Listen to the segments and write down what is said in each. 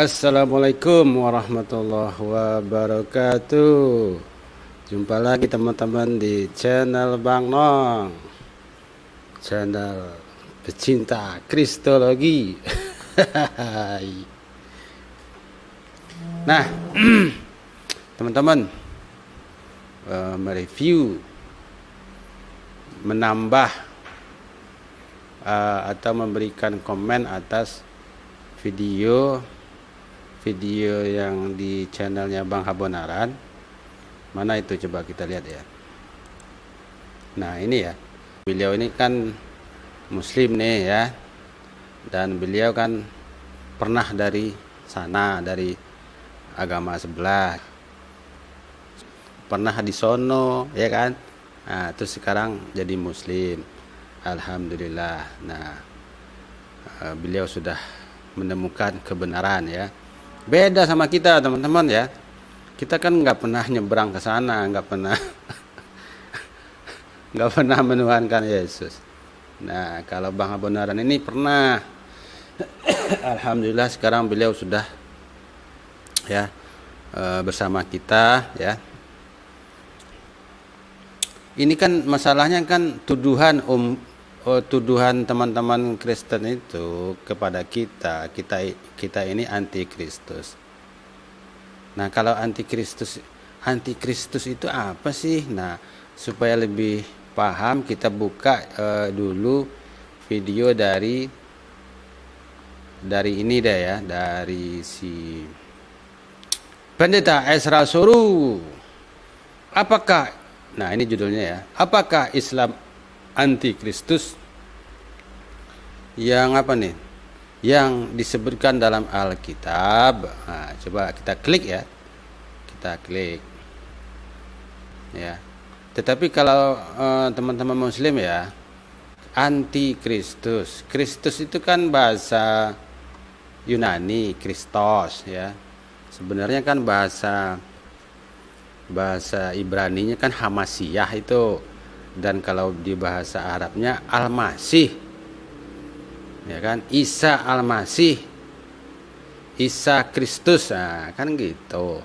Assalamualaikum warahmatullahi wabarakatuh. Jumpa lagi teman-teman di channel Bang Nong, channel pecinta kristologi. Nah, teman-teman, mereview, menambah atau memberikan komen atas video yang di channelnya Bang Habonaran. Mana itu, coba kita lihat ya. Nah ini ya, beliau ini kan muslim nih ya, dan beliau kan pernah dari sana, dari agama sebelah, pernah di sono ya kan. Nah terus sekarang jadi muslim, alhamdulillah. Nah beliau sudah menemukan kebenaran ya. Beda sama kita teman-teman ya. Kita kan nggak pernah nyebrang ke sana, nggak pernah menuhankan Yesus. Nah kalau Bang Habonaran ini pernah. Alhamdulillah sekarang beliau sudah ya bersama kita ya. Ini kan masalahnya kan tuduhan teman-teman Kristen itu kepada kita ini antikristus. Nah kalau antikristus itu apa sih? Nah supaya lebih paham kita buka dulu video dari ini deh ya, dari si Pendeta Ezra Soru. Nah ini judulnya ya, apakah Islam antikristus yang apa nih, yang disebutkan dalam Alkitab. Nah, coba kita klik ya, ya. Tetapi kalau teman-teman muslim ya, antikristus, Kristus itu kan bahasa Yunani, Kristos ya. Sebenarnya kan bahasa Ibraninya kan Hamasiyah itu. Dan kalau di bahasa Arabnya Al-Masih, ya kan, Isa Al-Masih, Isa Kristus, nah, kan gitu.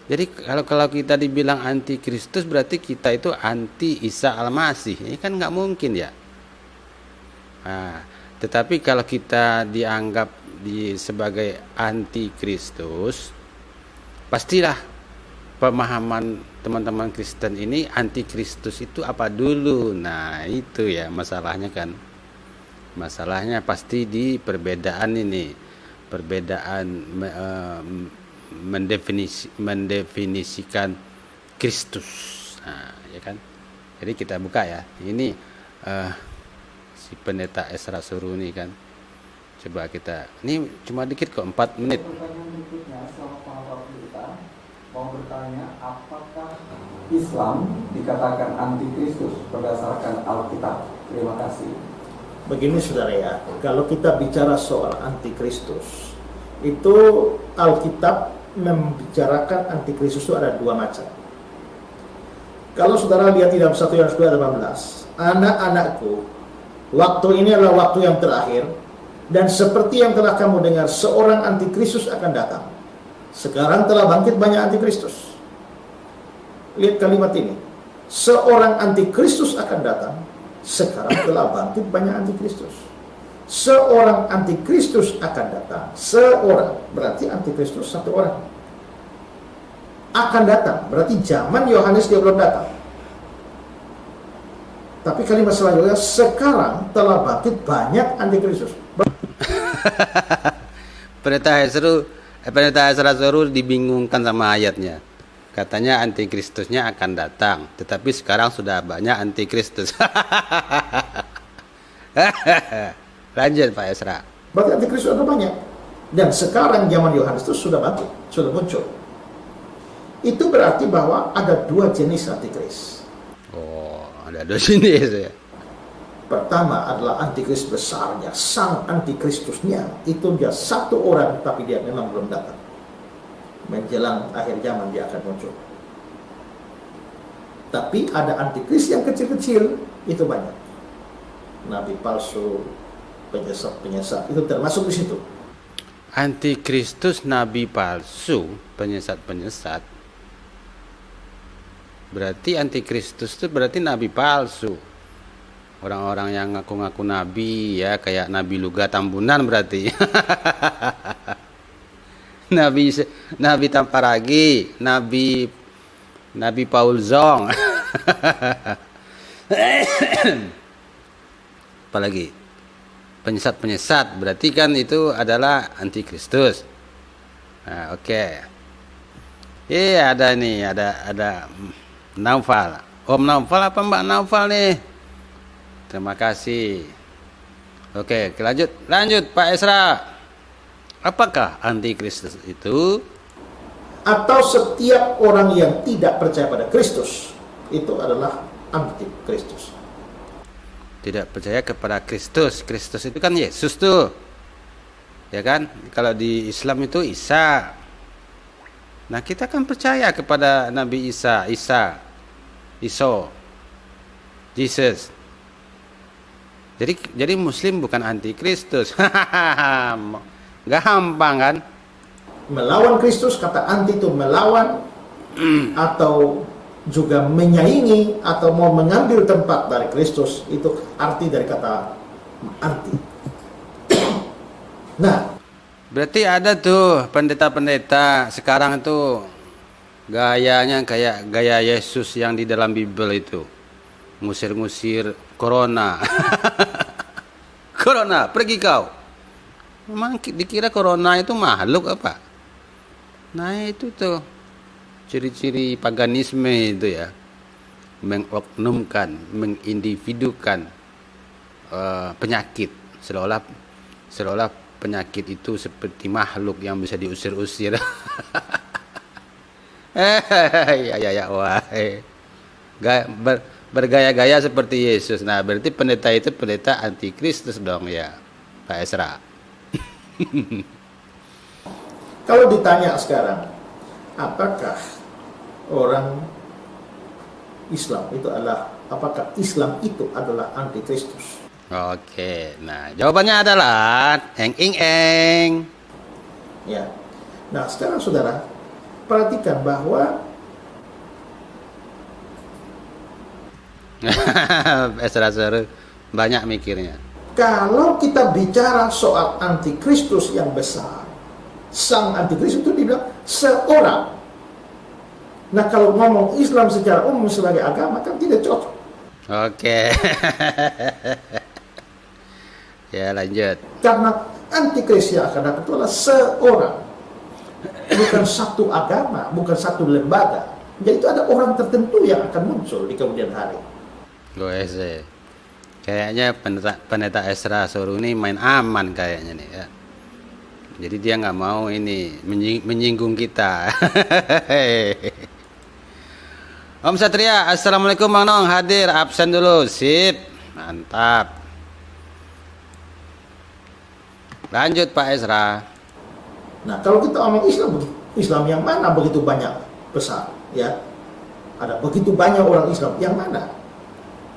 Jadi kalau kita dibilang anti Kristus berarti kita itu anti Isa Al-Masih, ini kan nggak mungkin ya. Nah, tetapi kalau kita dianggap sebagai anti Kristus, pastilah pemahaman teman-teman Kristen ini antikristus itu apa dulu. Nah itu ya masalahnya kan. Masalahnya pasti di perbedaan ini, perbedaan mendefinisikan Kristus. Nah ya kan. Jadi kita buka ya. Ini si Pendeta Ezra Soru ini kan. Coba kita, ini cuma dikit kok, 4 menit. Mau bertanya, apakah Islam dikatakan antikristus berdasarkan Alkitab? Terima kasih. Begini saudara ya, kalau kita bicara soal antikristus, itu Alkitab membicarakan antikristus itu ada dua macam. Kalau saudara lihat di dalam 1 Yohanes 2:18, anak-anakku, waktu ini adalah waktu yang terakhir, dan seperti yang telah kamu dengar, seorang antikristus akan datang. Sekarang telah bangkit banyak antikristus. Lihat kalimat ini. Seorang antikristus akan datang. Sekarang telah bangkit banyak antikristus. Seorang antikristus akan datang. Seorang berarti antikristus satu orang. Akan datang berarti zaman Yohanes dia belum datang. Tapi kalimat selanjutnya, sekarang telah bangkit banyak antikristus. Pendeta Ezra Soru dibingungkan sama ayatnya. Katanya antikristusnya akan datang, tetapi sekarang sudah banyak antikristus. Lanjut Pak Ezra. Berarti antikristus ada banyak. Dan sekarang zaman Yohanes itu sudah bangkit, sudah muncul. Itu berarti bahwa ada dua jenis antikris. Oh, ada dua jenis ya. Pertama adalah antikris besarnya, sang antikristusnya, itu dia satu orang tapi dia memang belum datang. Menjelang akhir zaman dia akan muncul. Tapi ada antikris yang kecil-kecil, itu banyak. Nabi palsu, penyesat itu termasuk di situ. antikristus nabi palsu, penyesat-penyesat. Berarti antikristus itu berarti nabi palsu. Orang-orang yang ngaku-ngaku nabi ya, kayak Nabi Luga Tambunan berarti. Nabi Tamparagi, Nabi Paul Zong. Apalagi penyesat-penyesat, berarti kan itu adalah antikristus. Nah, oke. Iya, ada nih, ada Naufal. Om Naufal apa Mbak Naufal nih? Terima kasih. Oke, lanjut Pak Esra. Apakah antikristus itu? Atau setiap orang yang tidak percaya pada Kristus itu adalah antikristus. Tidak percaya kepada Kristus. Kristus itu kan Yesus tuh. Ya kan? Kalau di Islam itu Isa. Nah, kita kan percaya kepada Nabi Isa, Jesus. Jadi Muslim bukan antikristus. Gampang kan? Melawan Kristus, kata anti itu melawan atau juga menyaingi atau mau mengambil tempat dari Kristus, itu arti dari kata anti. Nah, berarti ada tuh pendeta-pendeta sekarang tuh gayanya kayak gaya Yesus yang di dalam Bible itu. Ngusir-ngusir corona. Corona, pergi kau. Memang dikira corona itu makhluk apa? Nah, itu tuh ciri-ciri paganisme itu ya, mengoknumkan, mengindividukan penyakit, seolah penyakit itu seperti makhluk yang bisa diusir-usir. Ya, wah, bergaya-gaya seperti Yesus. Nah, berarti pendeta itu pendeta antikristus dong ya, Pak Esra. kalau ditanya sekarang, apakah orang Islam itu apakah Islam itu adalah antikristus? Oke, nah jawabannya adalah eng. Ya. Nah, sekarang saudara perhatikan bahwa Esra seru banyak mikirnya. kalau kita bicara soal antikristus yang besar, sang antikristus itu dibilang seorang. Nah, kalau ngomong Islam secara umum sebagai agama kan tidak cocok. Oke. Ya, lanjut. Karena antikristus yang akan datang itu adalah seorang, bukan satu agama, bukan satu lembaga. Jadi itu ada orang tertentu yang akan muncul di kemudian hari. Gue sih. Kayaknya pendeta Esra Soru ini main aman kayaknya nih ya. Jadi dia nggak mau ini menyinggung kita. Om Satria, assalamualaikum Bang Nong, hadir, absen dulu, sip, mantap. Lanjut Pak Esra. Nah, kalau kita ngomong Islam yang mana begitu banyak besar, ya, ada begitu banyak orang Islam yang mana?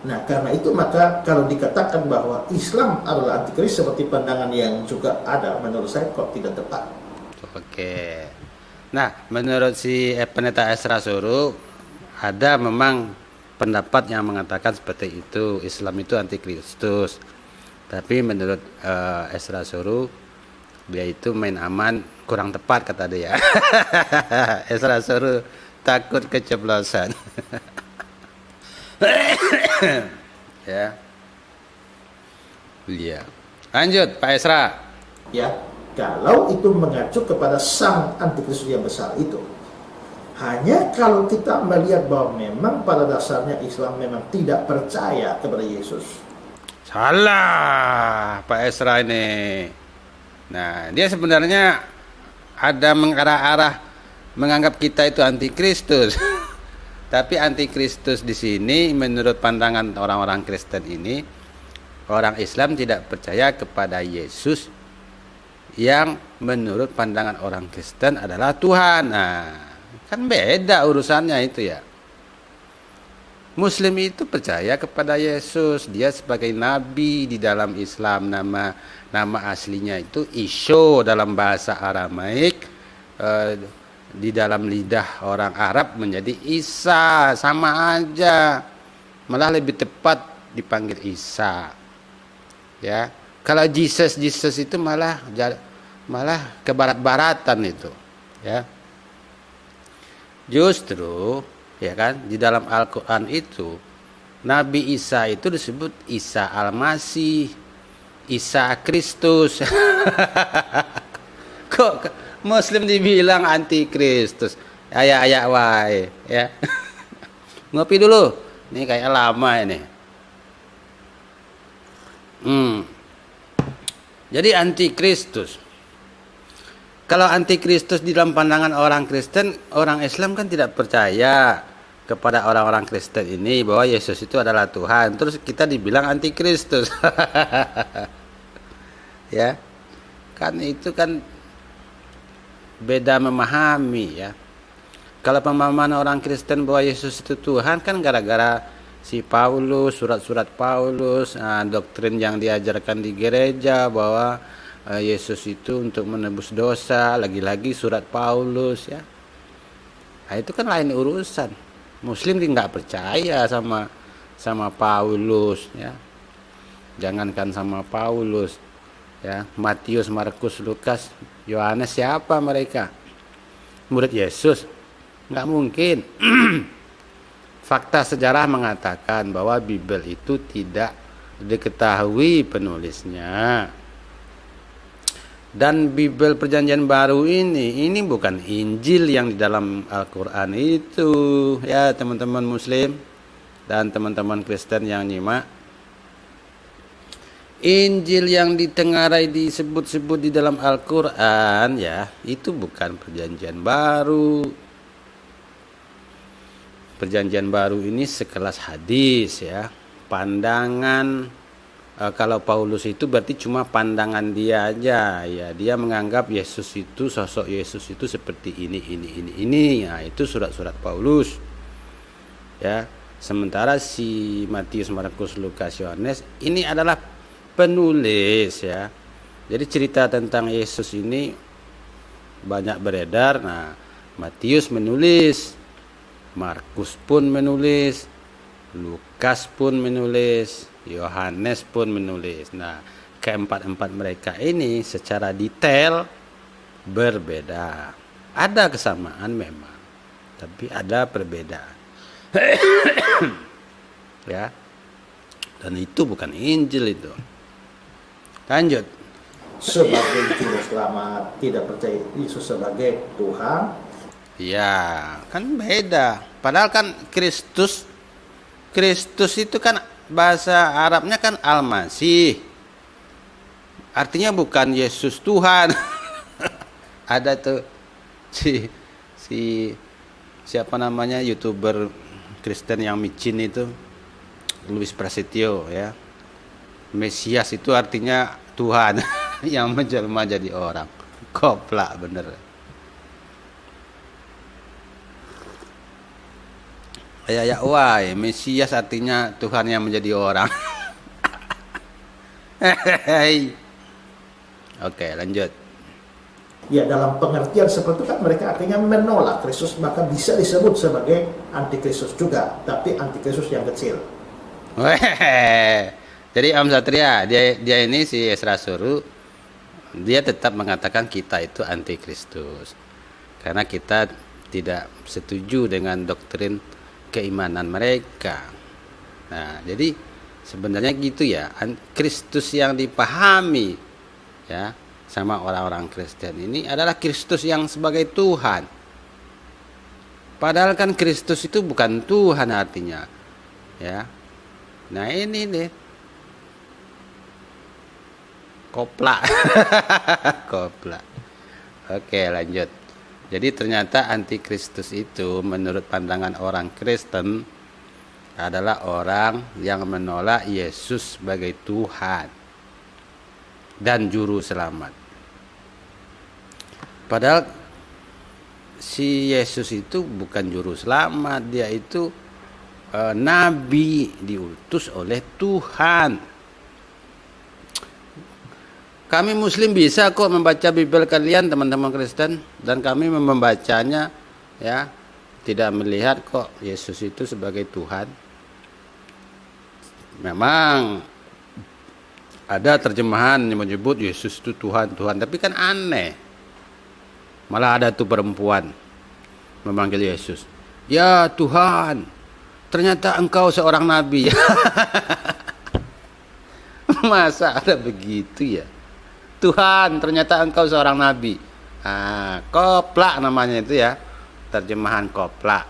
Nah, karena itu maka kalau dikatakan bahwa Islam adalah antikristus seperti pandangan yang juga ada, menurut saya kok tidak tepat. Oke. Nah, menurut si pendeta Esra Soru ada memang pendapat yang mengatakan seperti itu, Islam itu antikristus. Tapi menurut Esra Soru, dia itu main aman, kurang tepat kata dia. Esra Soru takut keceplosan. Ya. Iya. Lanjut Pak Esra. Ya, kalau itu mengacu kepada sang antikristus yang besar itu. Hanya kalau kita melihat bahwa memang pada dasarnya Islam memang tidak percaya kepada Yesus. Salah Pak Esra ini. Nah, dia sebenarnya ada mengarah-arah menganggap kita itu antikristus. Tapi antikristus di sini menurut pandangan orang-orang Kristen ini, orang Islam tidak percaya kepada Yesus yang menurut pandangan orang Kristen adalah Tuhan. Nah, kan beda urusannya itu ya. Muslim itu percaya kepada Yesus, dia sebagai nabi di dalam Islam. Nama aslinya itu Isho dalam bahasa Aramaik, di dalam lidah orang Arab menjadi Isa, sama aja. Malah lebih tepat dipanggil Isa. Ya. Kalau Jesus itu malah ke barat-baratan itu, ya. Justru ya kan di dalam Al-Qur'an itu Nabi Isa itu disebut Isa Al-Masih, Isa Kristus. Kok Muslim dibilang antikristus? Ayak-ayak wae, ya. Ngopi dulu. Ini kayak lama ini. Jadi antikristus. Kalau antikristus di dalam pandangan orang Kristen, orang Islam kan tidak percaya kepada orang-orang Kristen ini bahwa Yesus itu adalah Tuhan. Terus kita dibilang antikristus. Ya. Kan itu kan beda memahami, ya. Kalau pemahaman orang Kristen bahwa Yesus itu Tuhan kan gara-gara si Paulus, surat-surat Paulus, doktrin yang diajarkan di gereja bahwa Yesus itu untuk menebus dosa, lagi-lagi surat Paulus, ya. Nah, itu kan lain urusan. Muslim nggak percaya sama Paulus, ya. Jangankan sama Paulus, ya. Matius, Markus, Lukas, Yohanes, siapa mereka? Murid Yesus? Nggak mungkin. Fakta sejarah mengatakan bahwa Bible itu tidak diketahui penulisnya. Dan Bible Perjanjian Baru ini bukan Injil yang di dalam Al-Quran itu, ya teman-teman Muslim dan teman-teman Kristen yang nyimak. Injil yang ditengarai disebut-sebut di dalam Al-Quran, ya itu bukan Perjanjian Baru. Perjanjian Baru ini sekelas hadis, ya, pandangan. Kalau Paulus itu berarti cuma pandangan dia aja, ya. Dia menganggap Yesus itu, sosok Yesus itu seperti ini. Nah, itu surat-surat Paulus. Ya. Sementara si Matius, Markus, Lukas, Yohanes ini adalah penulis, ya. Jadi cerita tentang Yesus ini banyak beredar. Nah, Matius menulis, Markus pun menulis, Lukas pun menulis, Yohanes pun menulis. Nah, keempat-empat mereka ini secara detail berbeda. Ada kesamaan memang, tapi ada perbedaan. Ya. Dan itu bukan Injil itu. Lanjut. Sebagai juru selamat, tidak percaya Yesus sebagai Tuhan. Ya, kan beda. Padahal kan Kristus itu kan bahasa Arabnya kan Al-Masih. Artinya bukan Yesus Tuhan. Ada tuh si siapa namanya YouTuber Kristen yang micin itu, Luis Prasetyo, ya. Mesias itu artinya Tuhan yang menjelma jadi orang. Koplak bener. Ya wah, Mesias artinya Tuhan yang menjadi orang. Oke, lanjut. Ya, dalam pengertian seperti itu kan mereka artinya menolak Kristus, maka bisa disebut sebagai antikristus juga, tapi antikristus yang kecil. Jadi Om Satria, dia ini si Esra Suru, dia tetap mengatakan kita itu antikristus. Karena kita tidak setuju dengan doktrin keimanan mereka. Nah, jadi sebenarnya gitu ya. Kristus yang dipahami, ya, sama orang-orang Kristen ini adalah Kristus yang sebagai Tuhan. Padahal kan Kristus itu bukan Tuhan artinya, ya. Nah, ini deh. Koplak. Koplak. Oke, lanjut. Jadi ternyata antikristus itu menurut pandangan orang Kristen adalah orang yang menolak Yesus sebagai Tuhan dan juru selamat. Padahal si Yesus itu bukan juru selamat, dia itu nabi diutus oleh Tuhan. Kami Muslim bisa kok membaca Bible kalian teman-teman Kristen, dan kami membacanya ya tidak melihat kok Yesus itu sebagai Tuhan. Memang ada terjemahan yang menyebut Yesus itu Tuhan, tapi kan aneh. Malah ada tuh perempuan memanggil Yesus, "Ya Tuhan, ternyata engkau seorang nabi." Masa ada begitu ya? Tuhan, ternyata engkau seorang nabi. Koplak namanya itu ya, terjemahan koplak.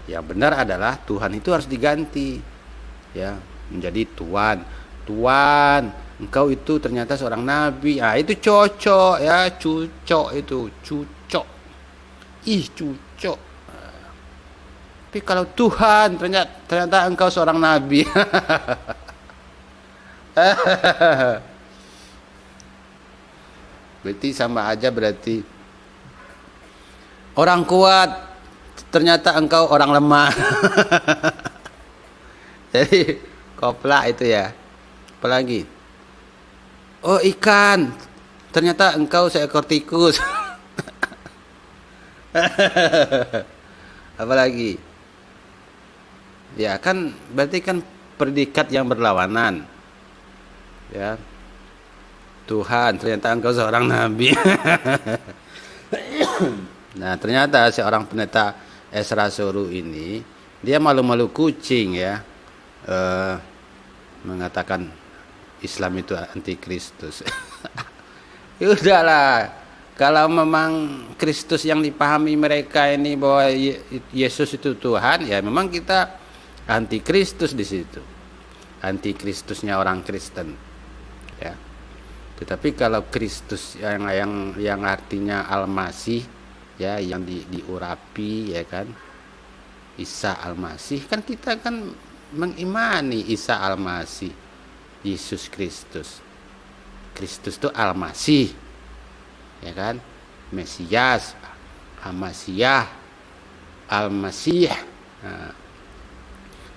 Yang benar adalah Tuhan itu harus diganti ya menjadi Tuhan. Tuhan, engkau itu ternyata seorang nabi. Itu cocok ya, cucok itu, cucok. Cucok. Tapi kalau Tuhan, ternyata engkau seorang nabi. Berarti sama aja berarti. Orang kuat, ternyata engkau orang lemah. Jadi koplak itu ya. Apalagi? Oh ikan, ternyata engkau seekor tikus. Apalagi? Ya kan berarti kan predikat yang berlawanan. Ya. Tuhan, ternyata engkau seorang nabi. Nah, ternyata seorang pendeta Ezra Soru ini dia malu-malu kucing ya, mengatakan Islam itu antikristus. Ya udahlah, kalau memang Kristus yang dipahami mereka ini bahwa Yesus itu Tuhan, ya memang kita antikristus di situ, antikristusnya orang Kristen, ya. Tetapi kalau Kristus yang artinya Al-Masih ya, yang diurapi ya kan, Isa Al-Masih, kan kita kan mengimani Isa Al-Masih, Yesus Kristus. Kristus itu Al-Masih ya kan, Mesias, Hamasiah, Al-Masih. Nah,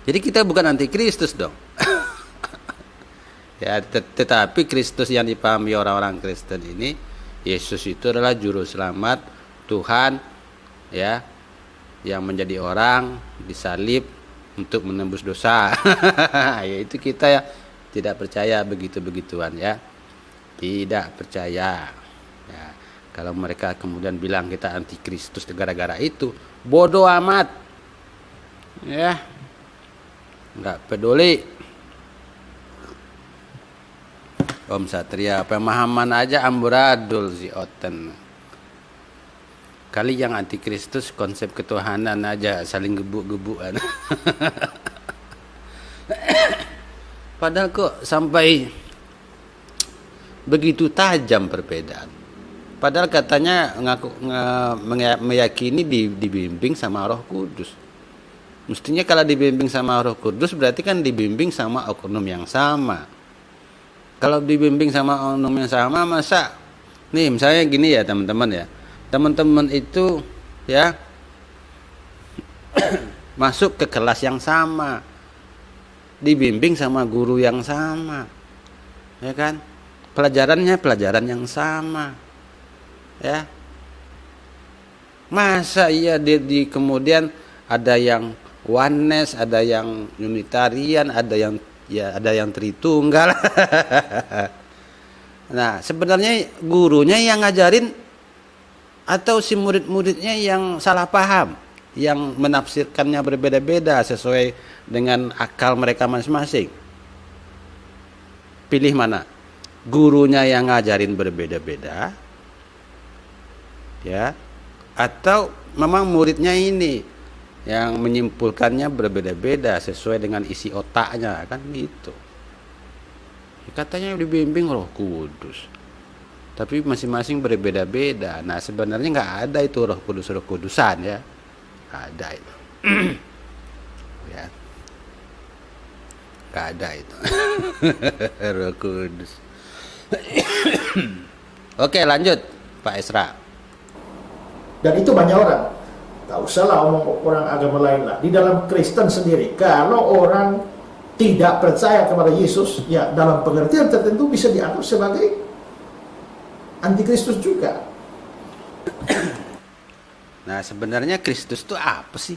jadi kita bukan antikristus dong. Ya, tetapi Kristus yang dipahami orang-orang Kristen ini, Yesus itu adalah juru selamat Tuhan ya, yang menjadi orang disalib untuk menembus dosa. Ya itu kita ya tidak percaya begitu-begituan ya. Tidak percaya. Ya, kalau mereka kemudian bilang kita antikristus gara-gara itu, bodoh amat. Ya. Enggak peduli. Om Satria, pemahaman aja amburadul si Oten. Kali yang antikristus konsep ketuhanan aja saling gebuk-gebukan. Padahal kok sampai begitu tajam perbedaan. Padahal katanya meyakini dibimbing sama Roh Kudus. Mestinya kalau dibimbing sama Roh Kudus berarti kan dibimbing sama oknum yang sama. Kalau dibimbing sama oknum yang sama, masa nih misalnya gini ya teman-teman ya, teman-teman itu ya masuk ke kelas yang sama, dibimbing sama guru yang sama, ya kan, pelajarannya pelajaran yang sama, ya, masa iya di kemudian ada yang oneness, ada yang unitarian, ada yang Tritunggal. Nah, sebenarnya gurunya yang ngajarin atau si murid-muridnya yang salah paham, yang menafsirkannya berbeda-beda sesuai dengan akal mereka masing-masing. Pilih mana? Gurunya yang ngajarin berbeda-beda, ya, atau memang muridnya ini yang menyimpulkannya berbeda-beda sesuai dengan isi otaknya, kan gitu. Katanya dibimbing Roh Kudus, tapi masing-masing berbeda-beda. Nah sebenarnya nggak ada itu Roh Kudusan ya, nggak ada itu. Ya, nggak ada itu. Roh Kudus. Oke lanjut Pak Esra. Dan itu banyak orang. Tak usahlah omong orang agama lain lah. Di dalam Kristen sendiri, kalau orang tidak percaya kepada Yesus, ya dalam pengertian tertentu bisa dianggap sebagai antikristus juga. Nah, sebenarnya Kristus itu apa sih?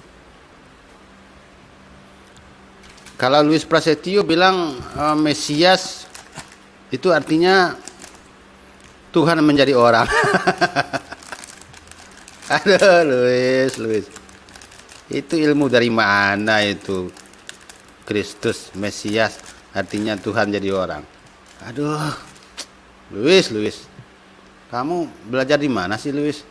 Kalau Louis Prasetyo bilang Mesias itu artinya Tuhan menjadi orang. Aduh, Louis. Itu ilmu dari mana itu? Kristus, Mesias, artinya Tuhan jadi orang. Aduh, Louis. Kamu belajar di mana sih, Louis?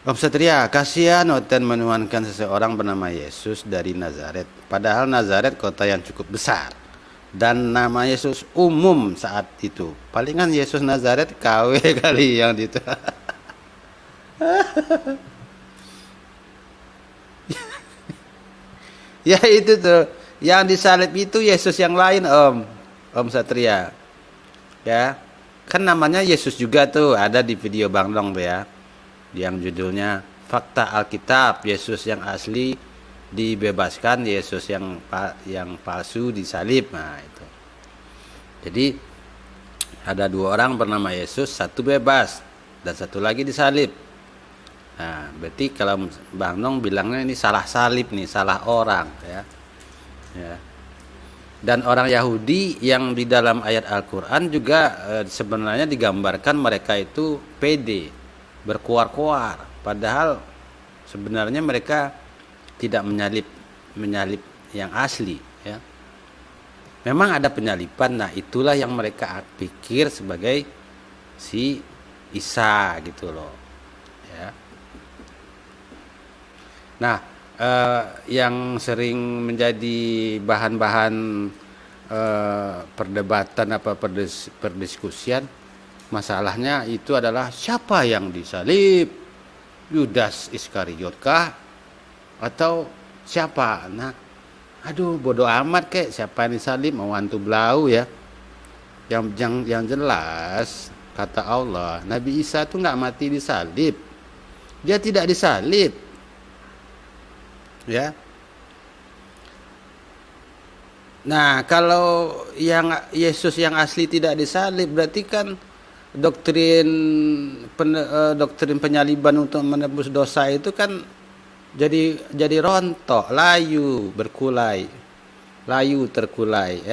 Om Satria, kasihan Oten menuhankan seseorang bernama Yesus dari Nazaret. Padahal Nazaret kota yang cukup besar. Dan nama Yesus umum saat itu. Palingan Yesus Nazaret KW kali yang itu. Ya itu tuh, yang disalib itu Yesus yang lain, Om Satria. Ya, kan namanya Yesus juga tuh, ada di video Bang Long tuh ya. Yang judulnya Fakta Alkitab, Yesus yang asli dibebaskan, Yesus yang palsu disalib. Nah, itu. Jadi ada dua orang bernama Yesus, satu bebas dan satu lagi disalib. Nah, berarti kalau Bang Nong bilangnya ini salah salib nih, salah orang ya. Dan orang Yahudi yang di dalam ayat Al-Qur'an juga sebenarnya digambarkan mereka itu pede, berkuar-kuar, padahal sebenarnya mereka tidak menyalip yang asli ya. Memang ada penyalipan, nah itulah yang mereka pikir sebagai si Isa gitu loh ya. Nah, yang sering menjadi bahan-bahan perdebatan perdiskusian, masalahnya itu adalah siapa yang disalib? Yudas Iskariot kah? Atau siapa? Nah, aduh bodoh amat kek siapa yang disalib, mau hantu belau ya. Yang jelas kata Allah, Nabi Isa itu nggak mati disalib. Dia tidak disalib. Ya. Nah, kalau yang Yesus yang asli tidak disalib, berarti kan doktrin penyaliban untuk menebus dosa itu kan jadi rontok, layu, berkulai, layu terkulai.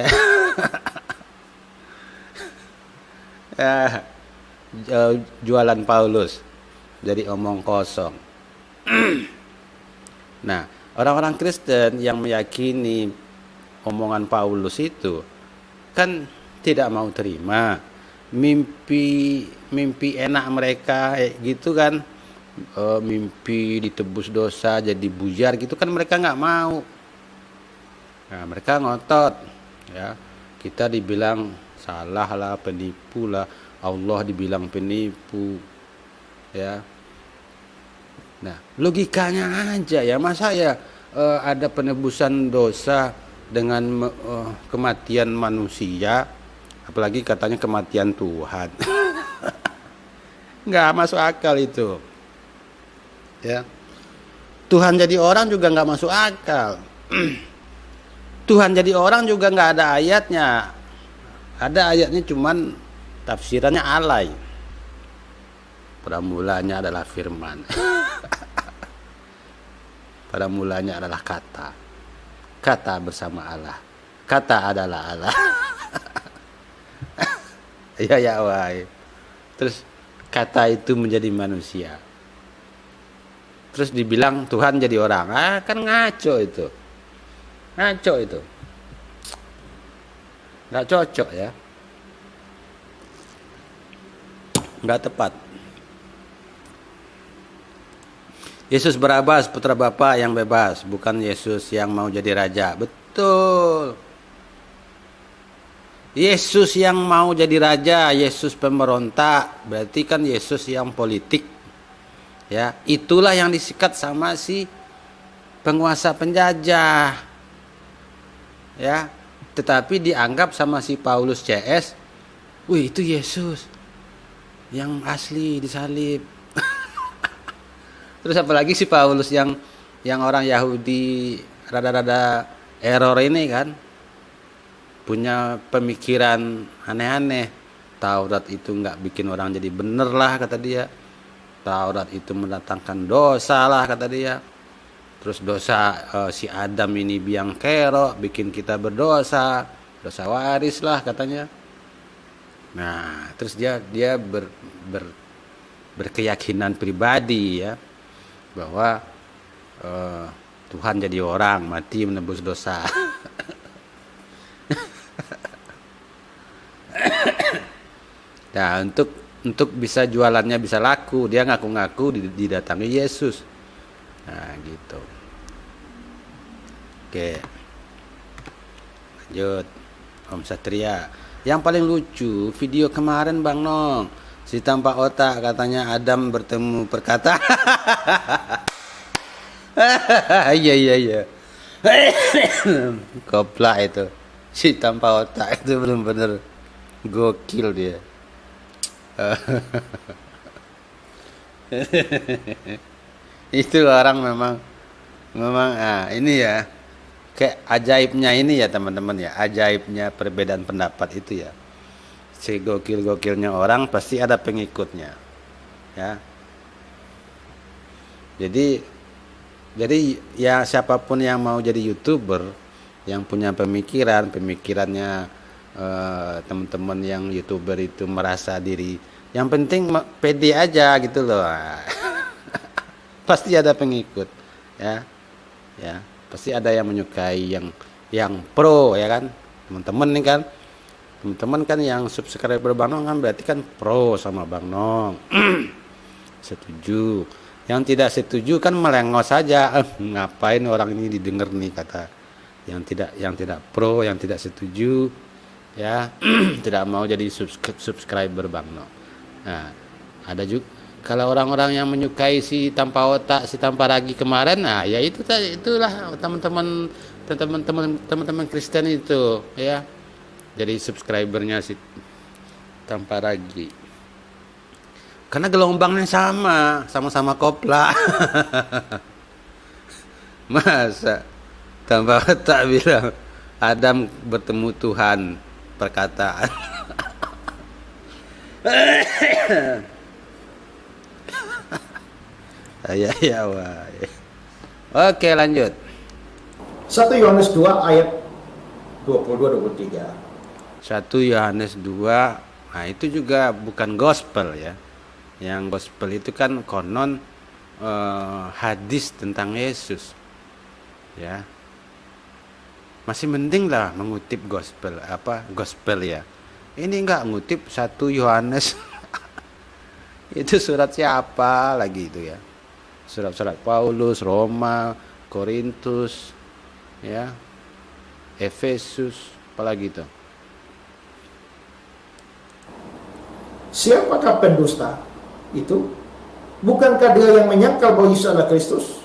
Ya. Jualan Paulus jadi omong kosong. Nah, orang-orang Kristen yang meyakini omongan Paulus itu kan tidak mau terima mimpi enak mereka gitu kan, mimpi ditebus dosa jadi bujar gitu kan, mereka nggak mau. Nah, mereka ngotot ya, kita dibilang salah lah, penipu lah, Allah dibilang penipu ya. Nah, logikanya aja ya, masa ya ada penebusan dosa dengan kematian manusia, apalagi katanya kematian Tuhan. Nggak masuk akal itu ya. Tuhan jadi orang juga nggak masuk akal. Tuhan jadi orang juga nggak ada ayatnya. Ada ayatnya cuman tafsirannya alay. Pada mulanya adalah firman. Pada mulanya adalah kata. Kata bersama Allah. Kata adalah Allah. Ya wahai. Terus kata itu menjadi manusia. Terus dibilang Tuhan jadi orang. Kan ngaco itu. Ngaco itu. Nggak cocok ya. Nggak tepat. Yesus Barabas, putra Bapa yang bebas, bukan Yesus yang mau jadi raja. Betul. Yesus yang mau jadi raja, Yesus pemberontak, berarti kan Yesus yang politik. Ya, itulah yang disikat sama si penguasa penjajah. Ya, tetapi dianggap sama si Paulus CS, wih itu Yesus yang asli disalib. Terus apalagi si Paulus yang orang Yahudi rada-rada error ini kan, punya pemikiran aneh-aneh. Taurat itu nggak bikin orang jadi bener lah kata dia. Taurat itu mendatangkan dosa lah kata dia. Terus dosa si Adam ini biang kerok, bikin kita berdosa, dosa waris lah katanya. Nah, terus dia berkeyakinan pribadi ya, bahwa Tuhan jadi orang, mati menebus dosa. Nah, untuk bisa jualannya bisa laku, dia ngaku-ngaku didatangi Yesus. Nah, gitu. Oke. Lanjut. Om Satria. Yang paling lucu video kemarin Bang Nong, si tanpa otak katanya Adam bertemu perkata. Iya. Koplak itu. Si tanpa otak itu benar-benar gokil dia. Itu orang memang ini ya, kayak ajaibnya ini ya teman-teman ya, ajaibnya perbedaan pendapat itu ya. Si gokil-gokilnya orang pasti ada pengikutnya ya. Jadi ya siapapun yang mau jadi YouTuber, yang punya pemikirannya teman-teman yang YouTuber itu merasa diri yang penting pede aja gitu loh. Pasti ada pengikut ya pasti ada yang menyukai, yang pro ya kan teman-teman kan yang subscriber Bang Nong kan berarti kan pro sama Bang Nong. Setuju. Yang tidak setuju kan melengos saja. Ngapain orang ini didengar nih, kata yang tidak pro, yang tidak setuju ya. Tidak mau jadi subscriber Bang Nong. Nah, ada juga kalau orang-orang yang menyukai si tanpa otak, si tanpa ragi kemarin, nah ya itulah teman-teman Kristen itu ya. Jadi subscribernya si tanpa ragi. Karena gelombangnya sama-sama kopla. Masa tanpa otak bilang Adam bertemu Tuhan perkataan. Ya. Oke, lanjut. 1 Yohanes 2 ayat 22-23. 1 Yohanes 2, nah itu juga bukan gospel ya. Yang gospel itu kan konon hadis tentang Yesus. Ya. Masih mending lah mengutip gospel ya. Ini enggak ngutip 1 Yohanes. Itu surat siapa lagi itu ya? Surat-surat Paulus, Roma, Korintus, ya, Efesus, apalagi itu. Siapakah pendusta itu? Bukankah dia yang menyangkal bahwa Yesus adalah Kristus?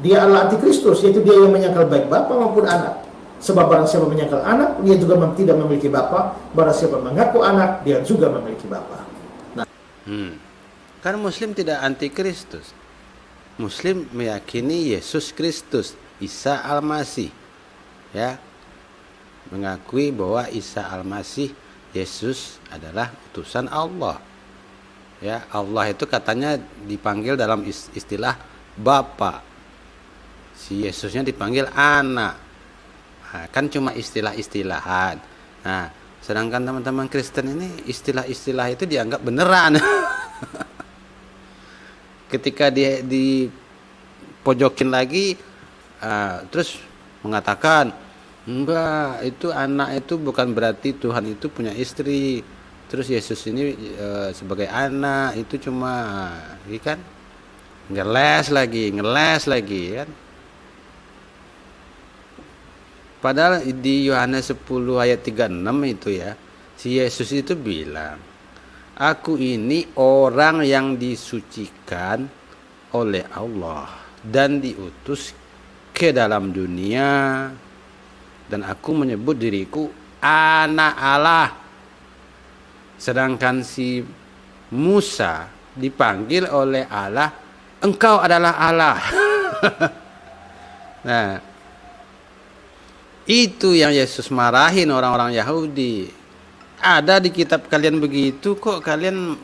Dia adalah antikristus, yaitu dia yang menyangkal baik bapa maupun anak. Sebab barang siapa menyangkal anak, dia juga tidak memiliki bapa. Barang siapa mengaku anak, dia juga memiliki bapa. Nah. Kan Muslim tidak antikristus. Muslim meyakini Yesus Kristus, Isa Al-Masih. Ya. Mengakui bahwa Isa Al-Masih, Yesus adalah utusan Allah. Ya, Allah itu katanya dipanggil dalam istilah Bapa. Si Yesusnya dipanggil anak. Nah, kan cuma istilah-istilahan. Nah, sedangkan teman-teman Kristen ini istilah-istilah itu dianggap beneran. Ketika dia dipojokin lagi, terus mengatakan enggak, itu anak itu bukan berarti Tuhan itu punya istri. Terus Yesus ini sebagai anak itu cuma, kan ngeles lagi kan. Padahal di Yohanes 10 ayat 36 itu ya, si Yesus itu bilang, aku ini orang yang disucikan oleh Allah dan diutus ke dalam dunia, dan aku menyebut diriku anak Allah. Sedangkan si Musa dipanggil oleh Allah engkau adalah Allah. Nah, itu yang Yesus marahin orang-orang Yahudi. Ada di kitab kalian begitu kok, kalian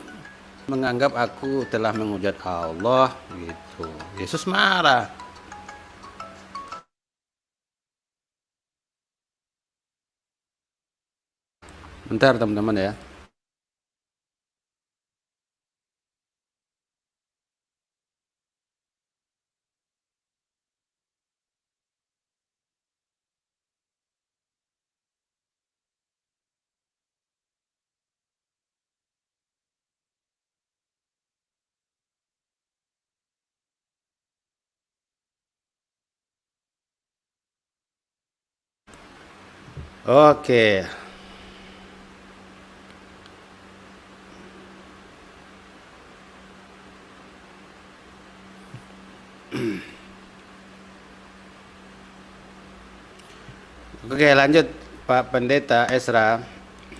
menganggap aku telah menghujat Allah gitu. Yesus marah. Bentar teman-teman ya. Oke. Oke, lanjut Pak Pendeta Esra.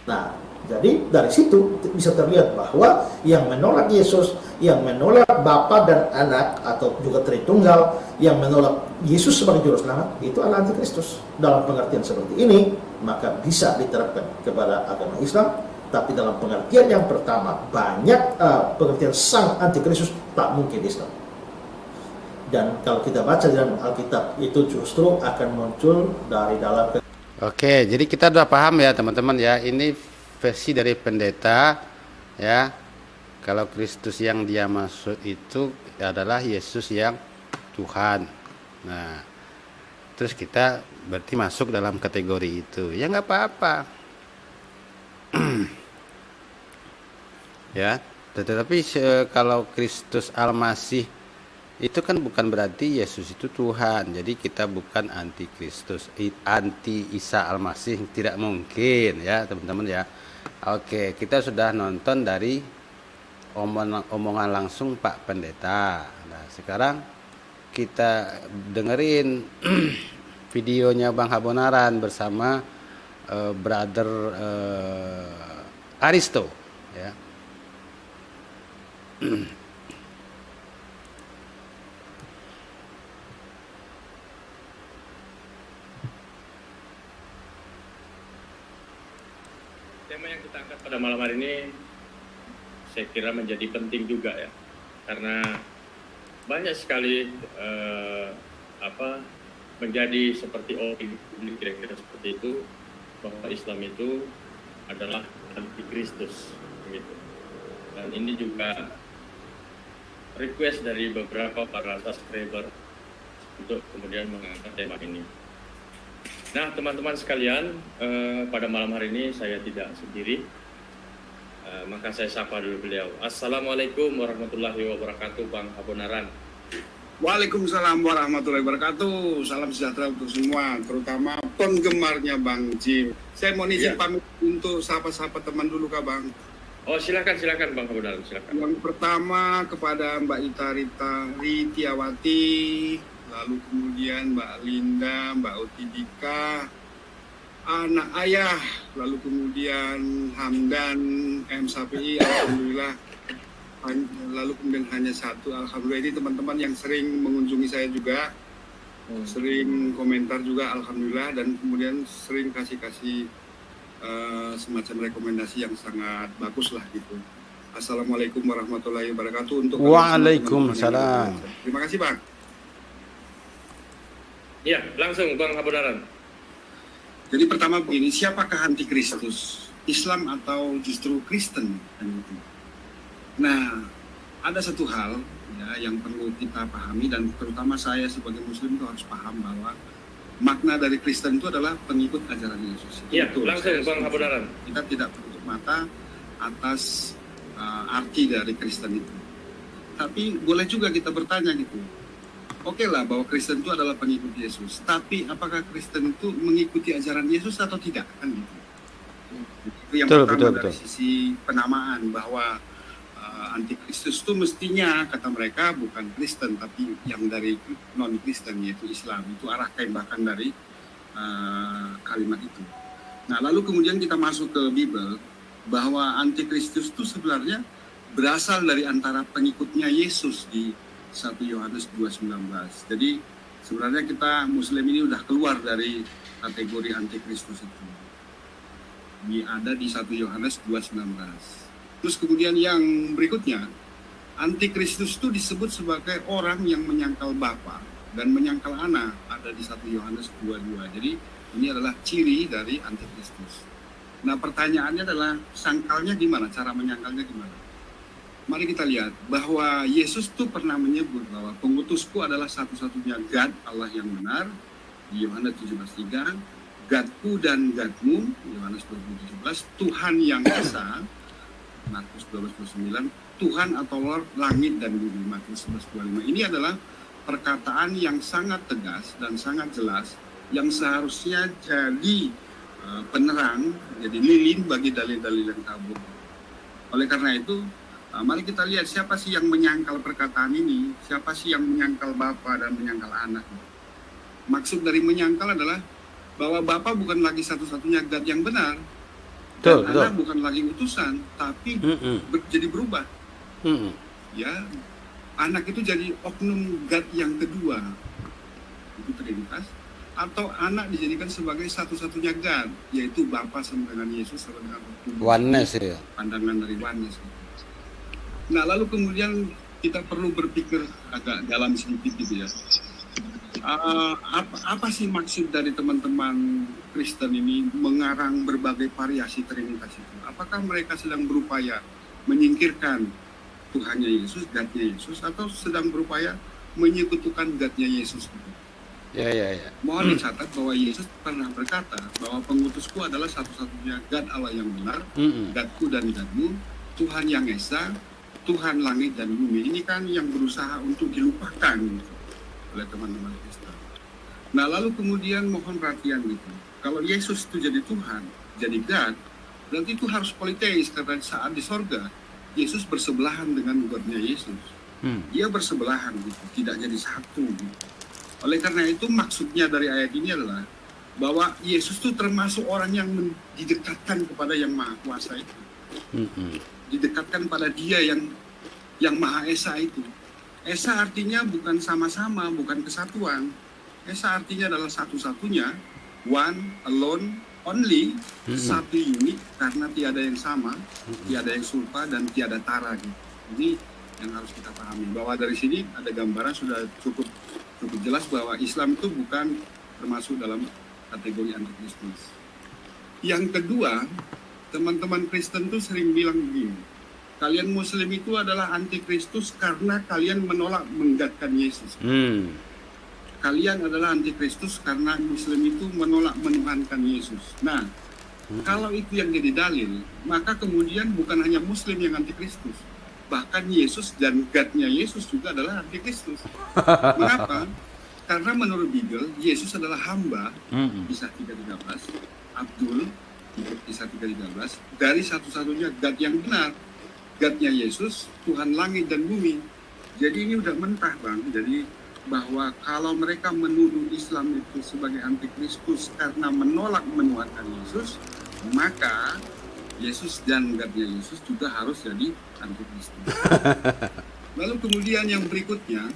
Nah, jadi dari situ bisa terlihat bahwa yang menolak Yesus, yang menolak Bapa dan Anak atau juga Tritunggal, yang menolak Yesus sebagai juru selamat, itu adalah antikristus. Dalam pengertian seperti ini, maka bisa diterapkan kepada agama Islam, tapi dalam pengertian yang pertama, banyak pengertian sang antikristus tak mungkin Islam. Dan kalau kita baca dalam Alkitab, itu justru akan muncul dari dalam. Oke, jadi kita sudah paham ya teman-teman ya. Ini versi dari pendeta ya. Kalau Kristus yang dia maksud itu adalah Yesus yang Tuhan. Nah, terus kita berarti masuk dalam kategori itu. Ya nggak apa-apa. Ya, tetapi kalau Kristus Al-Masih itu kan bukan berarti Yesus itu Tuhan. Jadi kita bukan anti Kristus, anti Isa Al-Masih, tidak mungkin ya teman-teman ya. Oke, kita sudah nonton dari omongan langsung Pak Pendeta. Nah, sekarang kita dengerin videonya Bang Habonaran bersama Brother Aristo ya. Tema yang kita angkat pada malam hari ini saya kira menjadi penting juga ya, karena banyak sekali menjadi seperti opini publik kira-kira seperti itu, bahwa Islam itu adalah antikristus gitu. Dan ini juga request dari beberapa para subscriber untuk kemudian mengangkat tema ini. Nah, teman-teman sekalian, pada malam hari ini saya tidak sendiri, maka saya sapa dulu beliau. Assalamualaikum warahmatullahi wabarakatuh, Bang Habonaran. Waalaikumsalam warahmatullahi wabarakatuh. Salam sejahtera untuk semua, terutama penggemarnya Bang Jim. Saya mau izin pamit untuk sapa-sapa teman dulu, Kak Bang. Oh, silakan Bang Habonaran, silakan. Yang pertama kepada Mbak Ita Ritiawati, lalu kemudian Mbak Linda, Mbak Otidika, anak ayah, lalu kemudian Hamdan, M. Sapi, alhamdulillah. Lalu kemudian hanya satu, alhamdulillah. Ini teman-teman yang sering mengunjungi saya juga, sering komentar juga, alhamdulillah, dan kemudian sering kasih semacam rekomendasi yang sangat bagus lah gitu. Assalamualaikum warahmatullahi wabarakatuh. Untuk Waalaikumsalam. Terima kasih Bang. Iya, langsung Bang Habonaran. Jadi pertama begini, siapakah antikristus? Islam atau justru Kristen? Nah, ada satu hal ya, yang perlu kita pahami, dan terutama saya sebagai Muslim itu harus paham bahwa makna dari Kristen itu adalah pengikut ajaran Yesus. Iya, langsung Bang Habonaran. Kita tidak menutup mata atas arti dari Kristen itu. Tapi boleh juga kita bertanya gitu. Oke lah bahwa Kristen itu adalah pengikut Yesus. Tapi apakah Kristen itu mengikuti ajaran Yesus atau tidak? Kan gitu. Itu yang pertama dari sisi penamaan, bahwa antikristus itu mestinya kata mereka bukan Kristen tapi yang dari non Kristen yaitu Islam. Itu arah tembakan dari kalimat itu. Nah, lalu kemudian kita masuk ke Bible, bahwa antikristus itu sebenarnya berasal dari antara pengikutnya Yesus di 1 Yohanes 2:19. Jadi sebenarnya kita Muslim ini udah keluar dari kategori antikristus itu. Ini ada di 1 Yohanes 2:19. Terus kemudian yang berikutnya, antikristus itu disebut sebagai orang yang menyangkal Bapa dan menyangkal Anak, ada di 1 Yohanes 2:2. Jadi ini adalah ciri dari antikristus. Nah, pertanyaannya adalah sangkalnya gimana, cara menyangkalnya gimana? Mari kita lihat bahwa Yesus tuh pernah menyebut bahwa pengutusku adalah satu-satunya God, Allah yang benar, di Yohanes 17:3, Godku dan Godmu, Yohanes 20:17, Tuhan yang Esa, Markus 12:29, Tuhan atau Lord langit dan bumi, Markus 11:25. Ini adalah perkataan yang sangat tegas dan sangat jelas, yang seharusnya jadi penerang, jadi lilin bagi dalil-dalil yang kabur. Oleh karena itu, mari kita lihat siapa sih yang menyangkal perkataan ini, siapa sih yang menyangkal Bapa dan menyangkal Anak. Maksud dari menyangkal adalah bahwa Bapa bukan lagi satu-satunya God yang benar, dan Anak bukan lagi utusan, tapi jadi berubah. Ya, Anak itu jadi oknum God yang kedua, itu Trinitas. Atau Anak dijadikan sebagai satu-satunya God, yaitu Bapa sama dengan Yesus sama dengan oneness ya. Pandangan dari oneness. Nah, lalu kemudian kita perlu berpikir agak dalam sedikit gitu ya. Apa sih maksud dari teman-teman Kristen ini mengarang berbagai variasi Trinitas itu? Apakah mereka sedang berupaya menyingkirkan Tuhannya Yesus, God-nya Yesus, atau sedang berupaya menyekutukan God-nya Yesus? Ya. Mohon dicatat bahwa Yesus pernah berkata bahwa pengutusku adalah satu-satunya God Allah yang benar, Godku dan Godmu, Tuhan yang Esa, Tuhan langit dan bumi. Ini kan yang berusaha untuk dilupakan oleh teman-teman Kristen. Nah, lalu kemudian mohon perhatian gitu. Kalau Yesus itu jadi Tuhan, jadi God, berarti itu harus politeis, karena saat di sorga Yesus bersebelahan dengan God-nya Yesus. Dia bersebelahan gitu, tidak jadi satu gitu. Oleh karena itu maksudnya dari ayat ini adalah bahwa Yesus itu termasuk orang yang didekatkan kepada yang Maha Kuasa itu. Didekatkan pada Dia yang Maha Esa itu. Esa artinya bukan sama-sama, bukan kesatuan. Esa artinya adalah satu-satunya, one, alone, only, satu unit, karena tiada yang sama, tiada yang serupa, dan tiada tara gitu. Ini yang harus kita pahami, bahwa dari sini ada gambaran sudah cukup jelas bahwa Islam itu bukan termasuk dalam kategori antikristus. Yang kedua, teman-teman Kristen itu sering bilang begini, kalian Muslim itu adalah antikristus karena kalian menolak menggadkan Yesus. Kalian adalah antikristus karena Muslim itu menolak menuhankan Yesus. Nah, kalau itu yang jadi dalil, maka kemudian bukan hanya Muslim yang antikristus, bahkan Yesus dan God-nya Yesus juga adalah antikristus. Mengapa? Karena menurut Bible, Yesus adalah hamba, Kisah 3:13, Abdul, Kisah 3:13, dari satu-satunya God yang benar, God-nya Yesus, Tuhan langit dan bumi. Jadi ini udah mentah, Bang. Jadi bahwa kalau mereka menuduh Islam itu sebagai antikristus karena menolak menuhankan Yesus, maka Yesus dan God-nya Yesus juga harus jadi antikristus. Lalu kemudian yang berikutnya,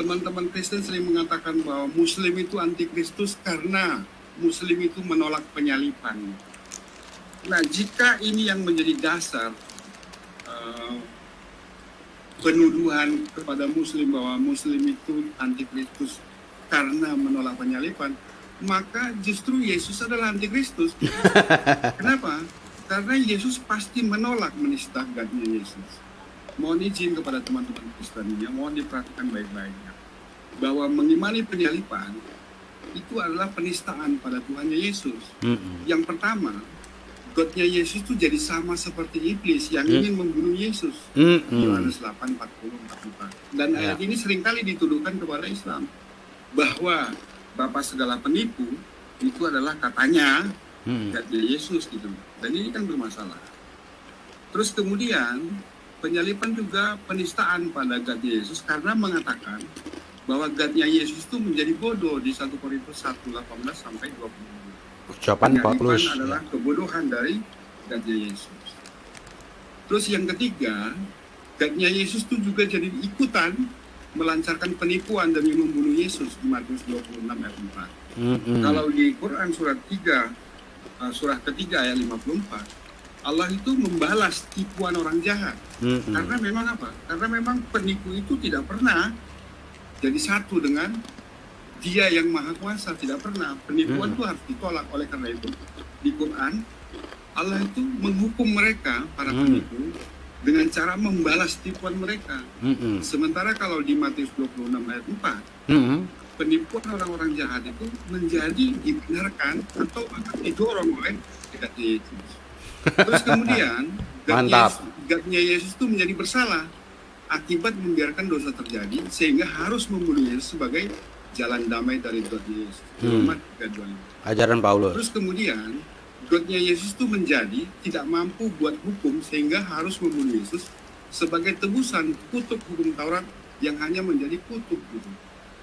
teman-teman Kristen sering mengatakan bahwa Muslim itu antikristus karena Muslim itu menolak penyalipan. Nah, jika ini yang menjadi dasar penuduhan kepada Muslim bahwa Muslim itu antikristus karena menolak penyalipan, maka justru Yesus adalah antikristus. Kenapa? Karena Yesus pasti menolak menista God-nya Yesus. Mohon izin kepada teman-teman Kristen ini, mohon diperhatikan baik-baiknya, bahwa mengimani penyalipan itu adalah penistaan pada Tuhannya Yesus. Yang pertama, God-nya Yesus itu jadi sama seperti iblis yang ingin membunuh Yesus. Yohanes 8:40-44. Dan ayat ini seringkali dituduhkan kepada Islam bahwa Bapa segala penipu itu adalah katanya God-nya Yesus gitu. Dan ini kan bermasalah. Terus kemudian penyalipan juga penistaan pada God-nya Yesus karena mengatakan bahwa God-nya Yesus itu menjadi bodoh di 1 Korintus 1:18-20. Ucapan Paulus adalah kebodohan dari God-nya Yesus. Terus yang ketiga, God-nya Yesus itu juga jadi ikutan melancarkan penipuan demi membunuh Yesus di Matius 26 ayat 4. Kalau di Quran surat ketiga ayat 54, Allah itu membalas tipuan orang jahat. Karena memang apa? Karena memang penipu itu tidak pernah jadi satu dengan Dia yang Maha Kuasa, tidak pernah. Penipuan itu harus ditolak. Oleh karena itu di Quran Allah itu menghukum mereka, para penipu, dengan cara membalas tipuan mereka. Sementara kalau di Matius 26 ayat 4, penipuan orang-orang jahat itu menjadi dibenarkan atau akan didorong oleh God-nya Yesus. Terus kemudian God-nya Yesus itu menjadi bersalah akibat membiarkan dosa terjadi, sehingga harus membunuh Yesus sebagai jalan damai dari God-nya Yesus. Ajaran Paulus. Terus kemudian God-nya Yesus itu menjadi tidak mampu buat hukum, sehingga harus membunuh Yesus sebagai tebusan kutuk hukum Taurat yang hanya menjadi kutuk gitu.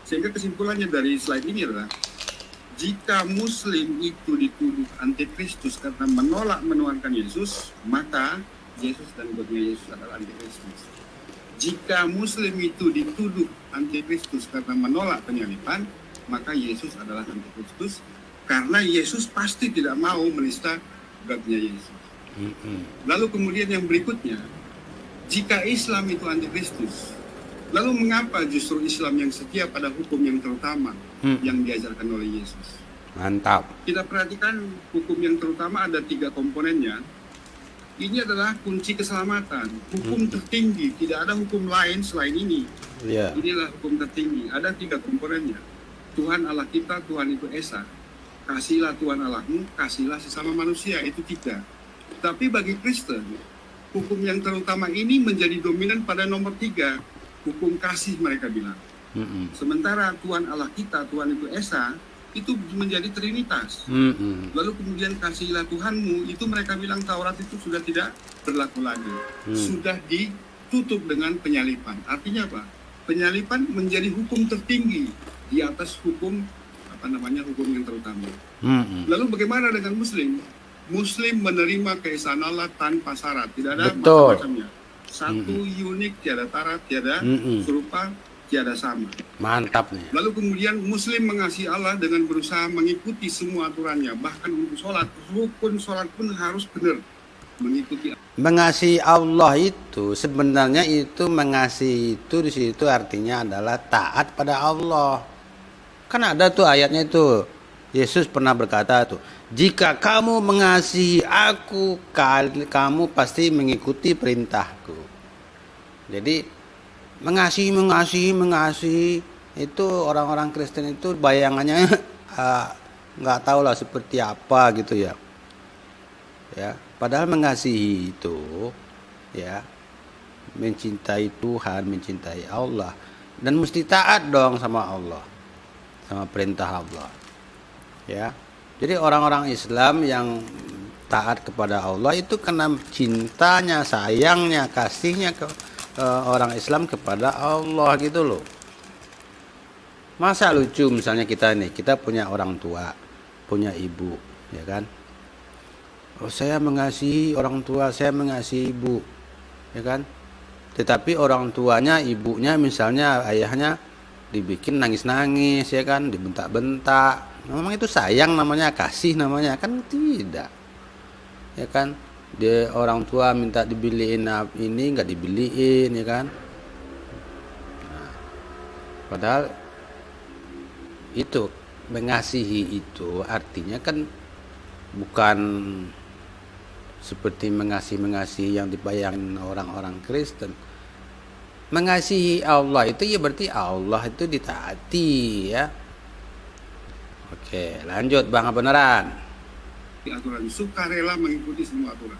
Sehingga kesimpulannya dari slide ini adalah, jika Muslim itu dituduh antikristus karena menolak menuhankan Yesus, maka Yesus dan God-nya Yesus adalah antikristus. Jika Muslim itu dituduh antikristus karena menolak penyaliban, maka Yesus adalah antikristus, karena Yesus pasti tidak mau menista God-nya Yesus. Lalu kemudian yang berikutnya, jika Islam itu antikristus, lalu mengapa justru Islam yang setia pada hukum yang terutama yang diajarkan oleh Yesus? Mantap. Kita perhatikan hukum yang terutama ada 3 komponennya. Ini adalah kunci keselamatan, hukum tertinggi, tidak ada hukum lain selain ini. Inilah hukum tertinggi, ada 3 komponennya. Tuhan Allah kita, Tuhan itu Esa. Kasihilah Tuhan Allahmu, kasihilah sesama manusia, itu 3. Tapi bagi Kristen, hukum yang terutama ini menjadi dominan pada nomor 3, hukum kasih mereka bilang. Sementara Tuhan Allah kita, Tuhan itu Esa, itu menjadi Trinitas. Lalu kemudian kasihilah Tuhanmu, itu mereka bilang Taurat itu sudah tidak berlaku lagi. Sudah ditutup dengan penyalipan. Artinya apa? Penyalipan menjadi hukum tertinggi di atas hukum hukum yang terutama. Lalu bagaimana dengan Muslim? Muslim menerima keesaan Allah tanpa syarat, tidak ada macam-macamnya. Satu unik, tiada tara, tiada serupa, tiada sama. Mantap nih. Lalu kemudian Muslim mengasihi Allah dengan berusaha mengikuti semua aturannya, bahkan untuk sholat, rukun sholat pun harus benar mengikuti. Mengasihi Allah itu sebenarnya itu mengasihi itu di situ artinya adalah taat pada Allah. Kan ada tuh ayatnya itu. Yesus pernah berkata tuh, jika kamu mengasihi aku, kamu pasti mengikuti perintahku. Jadi mengasihi itu orang-orang Kristen itu bayangannya nggak tahu lah seperti apa gitu ya. Padahal mengasihi itu ya mencintai Tuhan, mencintai Allah, dan mesti taat dong sama Allah, sama perintah Allah. Ya. Jadi orang-orang Islam yang taat kepada Allah itu karena cintanya, sayangnya, kasihnya ke orang Islam kepada Allah gitu loh. Masa lucu misalnya kita punya orang tua, punya ibu, ya kan? Oh, saya mengasihi orang tua, saya mengasihi ibu, ya kan? Tetapi orang tuanya, ibunya misalnya ayahnya dibikin nangis-nangis, ya kan? Dibentak-bentak. Memang itu sayang namanya, kasih namanya, kan tidak. Ya kan? Dia orang tua minta dibeliin ini nggak dibeliin, ya kan? Nah, padahal itu mengasihi itu artinya kan bukan seperti mengasihi yang dibayangkan orang-orang Kristen. Mengasihi Allah itu ya berarti Allah itu ditaati, ya. Oke, lanjut Bang Beneran. Aturan, sukarela mengikuti semua aturan.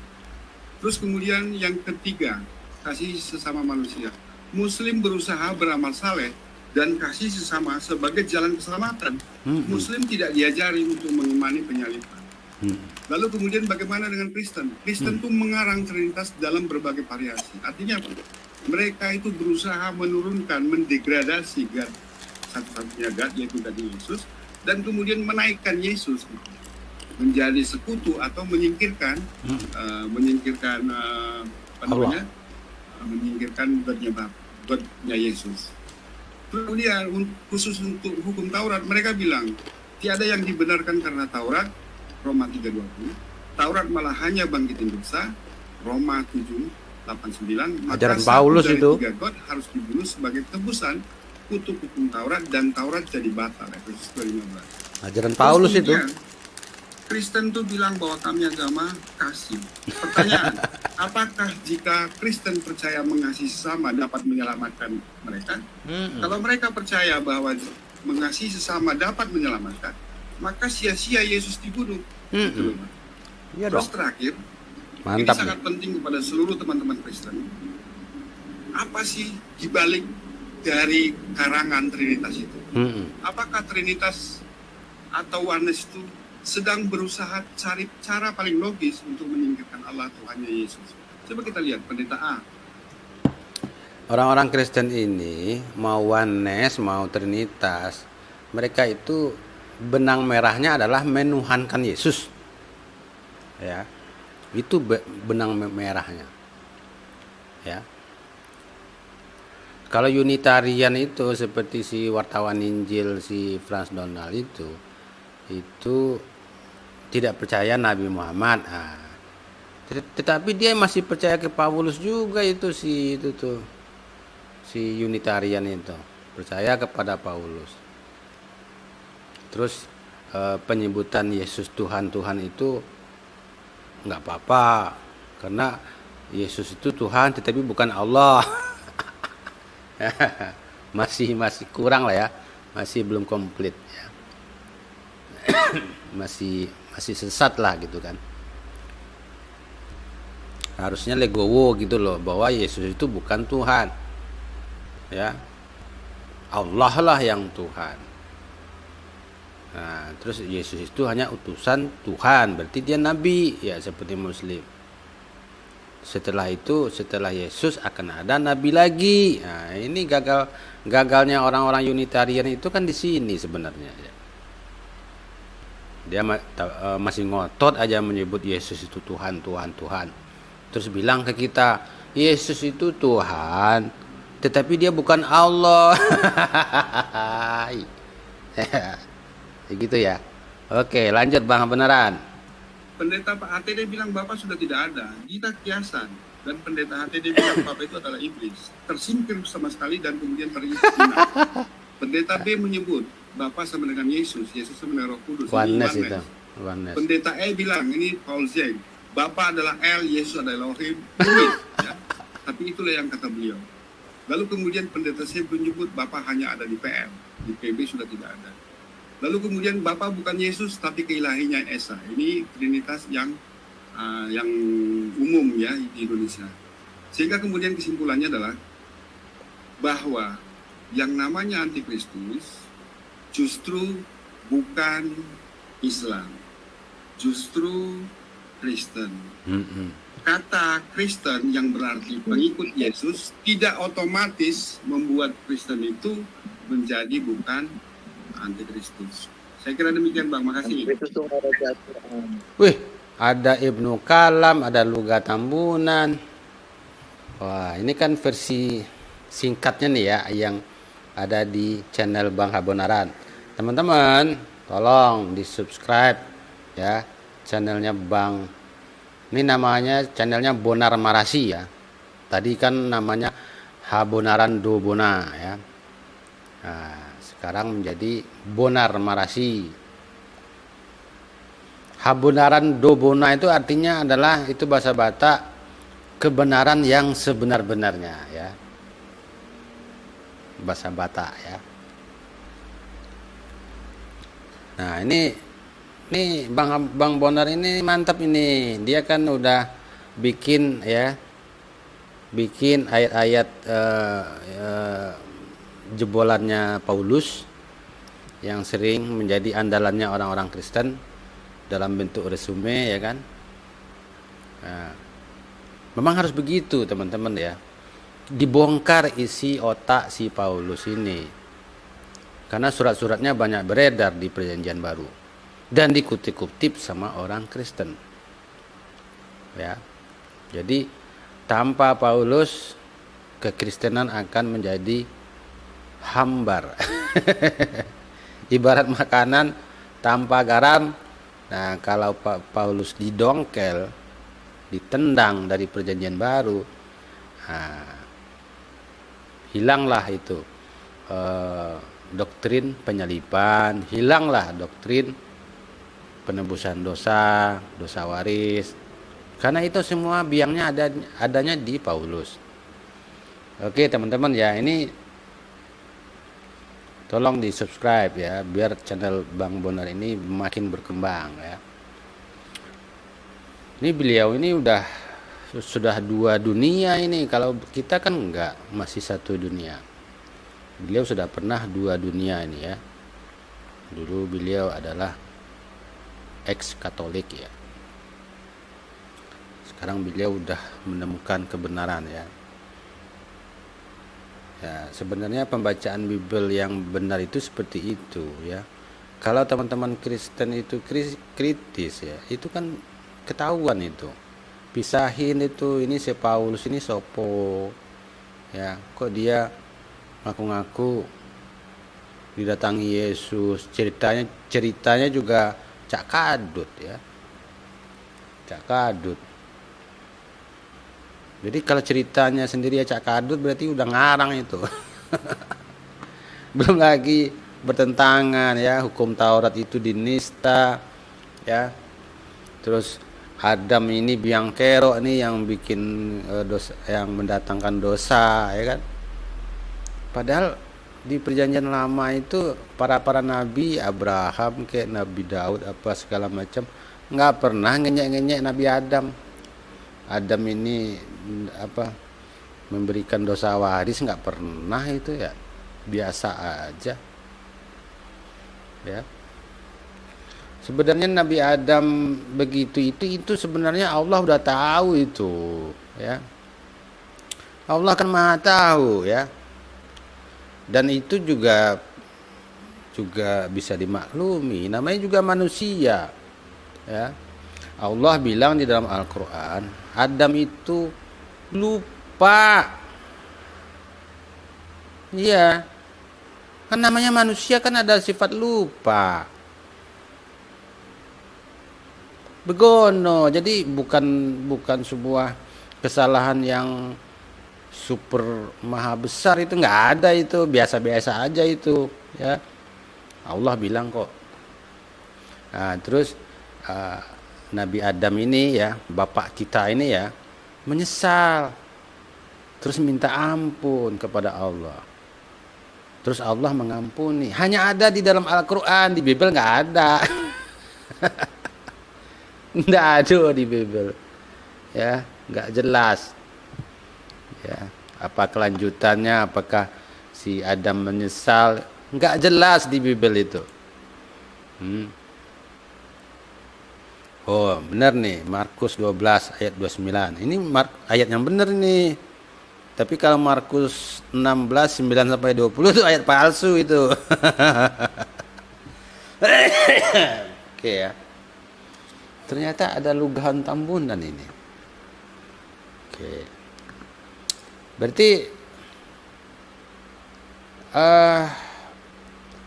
Terus kemudian yang ketiga, kasih sesama manusia. Muslim berusaha beramal saleh dan kasih sesama sebagai jalan keselamatan. Muslim tidak diajari untuk mengimani penyalipan. Lalu kemudian bagaimana dengan Kristen? Kristen itu mengarang Trinitas dalam berbagai variasi. Artinya apa? Mereka itu berusaha menurunkan, mendegradasi God, satu-satunya God, yaitu God Yesus, dan kemudian menaikkan Yesus menjadi sekutu atau menyingkirkan menyingkirkan godnya Yesus. Kemudian khusus untuk hukum Taurat, mereka bilang tiada yang dibenarkan karena Taurat, Roma 3:20. Taurat malah hanya bangkitin dosa, Roma 7:89. Maka Ajaran satu Paulus dari itu. 3 God harus dibunuh sebagai tebusan kutuk hukum Taurat, dan Taurat jadi batal. Efesus 2:15. Ajaran Paulus itu. Kemudian, Kristen tuh bilang bahwa kami agama kasih. Pertanyaan, apakah jika Kristen percaya mengasihi sesama dapat menyelamatkan mereka? Kalau mereka percaya bahwa mengasihi sesama dapat menyelamatkan, maka sia-sia Yesus dibunuh. Gitu loh, Mas. Iya Terus dong. terakhir, Mantap ini sangat penting kepada seluruh teman-teman Kristen. Apa sih dibalik dari karangan Trinitas itu? Apakah Trinitas atau Oneness itu sedang berusaha cari cara paling logis untuk menyingkirkan Allah Tuhannya Yesus? Coba kita lihat pendeta A. Orang-orang Kristen ini mau Oneness, mau Trinitas, mereka itu benang merahnya adalah menuhankan Yesus. Ya. Itu benang merahnya. Ya. Kalau Unitarian itu seperti si wartawan Injil si Frans Donald itu tidak percaya Nabi Muhammad. Tetapi dia masih percaya ke Paulus juga itu si Unitarian itu percaya kepada Paulus. Terus penyebutan Yesus Tuhan itu nggak apa-apa karena Yesus itu Tuhan tetapi bukan Allah. masih kurang lah ya, masih belum komplit ya. masih sesat lah gitu kan. Harusnya legowo gitu loh bahwa Yesus itu bukan Tuhan. Ya. Allah lah yang Tuhan. Nah, terus Yesus itu hanya utusan Tuhan, berarti dia nabi ya seperti Muslim. Setelah Yesus akan ada nabi lagi. Nah, ini gagalnya orang-orang Unitarian itu kan di sini sebenarnya ya. Dia masih ngotot aja menyebut Yesus itu Tuhan. Terus bilang ke kita, Yesus itu Tuhan, tetapi dia bukan Allah. Gitu ya. Oke, lanjut Bang beneran. Pendeta Pak HTD bilang Bapak sudah tidak ada. Kita kiasan. Dan pendeta HTD bilang Bapak itu adalah iblis. Tersingkir sama sekali dan kemudian terinspirasi. Pendeta B menyebut Bapa sama dengan Yesus sama dengan Roh Kudus. Oneness itu. Oneness. Pendeta E bilang, ini Paul Zeng, Bapa adalah El, Yesus adalah Elohim. Ya. Tapi itulah yang kata beliau. Lalu kemudian pendeta C menyebut Bapa hanya ada di PL, di PB sudah tidak ada. Lalu kemudian Bapa bukan Yesus, tapi keilahinya Esa. Ini Trinitas yang umum ya di Indonesia. Sehingga kemudian kesimpulannya adalah bahwa yang namanya antikristus justru bukan Islam, justru Kristen. Kata Kristen yang berarti pengikut Yesus tidak otomatis membuat Kristen itu menjadi bukan antikristus. Saya kira demikian Bang, makasih. Wih, ada Ibnu Kalam, ada Luga Tambunan. Wah, ini kan versi singkatnya nih ya yang ada di channel Bang Habonaran. Teman-teman, tolong di-subscribe ya channelnya Bang. Ini namanya channelnya Bonar Marasi ya. Tadi kan namanya Habonaran Dobona ya. Nah, sekarang menjadi Bonar Marasi. Habonaran Dobona itu artinya adalah itu bahasa Batak kebenaran yang sebenar-benarnya ya. Bahasa Batak ya. Nah, ini Bang Bonar ini mantap ini. Dia kan udah bikin ayat-ayat jebolannya Paulus yang sering menjadi andalannya orang-orang Kristen dalam bentuk resume ya kan. Nah, memang harus begitu teman-teman ya. Dibongkar isi otak si Paulus ini. Karena surat-suratnya banyak beredar di Perjanjian Baru dan dikutip-kutip sama orang Kristen. Ya. Jadi tanpa Paulus kekristenan akan menjadi hambar. Ibarat makanan tanpa garam. Nah, kalau Paulus didongkel, ditendang dari perjanjian baru, nah, hilanglah itu doktrin penyaliban, hilanglah doktrin penebusan dosa, dosa waris. Karena itu semua biangnya adanya di Paulus. Oke teman-teman ya, ini tolong di subscribe ya, biar channel Bang Bonar ini makin berkembang ya. Ini beliau ini sudah 2 dunia ini, kalau kita kan enggak, masih 1 dunia. Beliau sudah pernah 2 dunia ini ya. Dulu beliau adalah ex Katolik ya. Sekarang beliau udah menemukan kebenaran ya. Ya, sebenarnya pembacaan Bible yang benar itu seperti itu ya. Kalau teman-teman Kristen itu kritis ya, itu kan ketahuan itu. Pisahin itu, ini si Paulus ini sopo. Ya, kok dia ngaku-ngaku didatangi Yesus, ceritanya juga cak kadut ya. Cak kadut. Jadi kalau ceritanya sendiri ya cak kadut, berarti udah ngarang itu. Belum lagi bertentangan ya, hukum Taurat itu dinista ya. Terus Adam ini biang kerok nih yang bikin dosa, yang mendatangkan dosa ya kan. Padahal di perjanjian lama itu para nabi, Abraham kayak Nabi Daud apa segala macam, nggak pernah ngenyek Nabi Adam. Adam ini apa, memberikan dosa waris, nggak pernah itu ya, biasa aja ya. Sebenarnya Nabi Adam begitu itu sebenarnya Allah udah tahu itu ya. Allah kan maha tahu ya, dan itu juga bisa dimaklumi, namanya juga manusia ya. Allah bilang di dalam Al-Quran, Adam itu lupa. Iya, kan namanya manusia kan ada sifat lupa. Begono, jadi bukan sebuah kesalahan yang super maha besar, itu nggak ada, itu biasa-biasa aja itu ya. Allah bilang kok. Nah, terus Nabi Adam ini ya, bapak kita ini ya, menyesal, terus minta ampun kepada Allah, terus Allah mengampuni. Hanya ada di dalam Al-Quran, di Bible nggak ada. Nggak ada di Bible ya, nggak jelas ya, apa kelanjutannya, apakah si Adam menyesal, nggak jelas di Bible itu. Oh benar nih, Markus 12 ayat 29. Ini ayat yang benar nih. Tapi kalau Markus 16 9 sampai 20 itu ayat palsu itu. Oke ya. Ternyata ada lugahan Tambunan ini. Oke. Berarti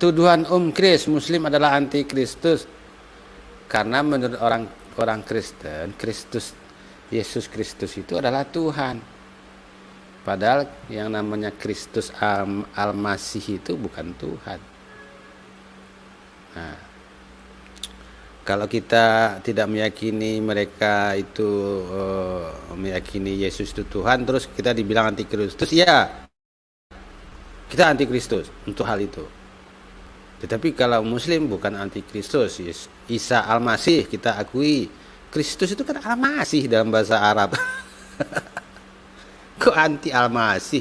tuduhan Kris Muslim adalah anti Kristus. Karena menurut orang Kristen, Yesus Kristus itu adalah Tuhan. Padahal yang namanya Kristus Al-Masih itu bukan Tuhan. Nah, kalau kita tidak meyakini mereka itu meyakini Yesus itu Tuhan, terus kita dibilang anti Kristus, ya kita anti Kristus untuk hal itu. Tetapi kalau Muslim bukan anti Kristus, Isa Al-Masih kita akui. Kristus itu kan Al-Masih dalam bahasa Arab. Kok anti Al-Masih?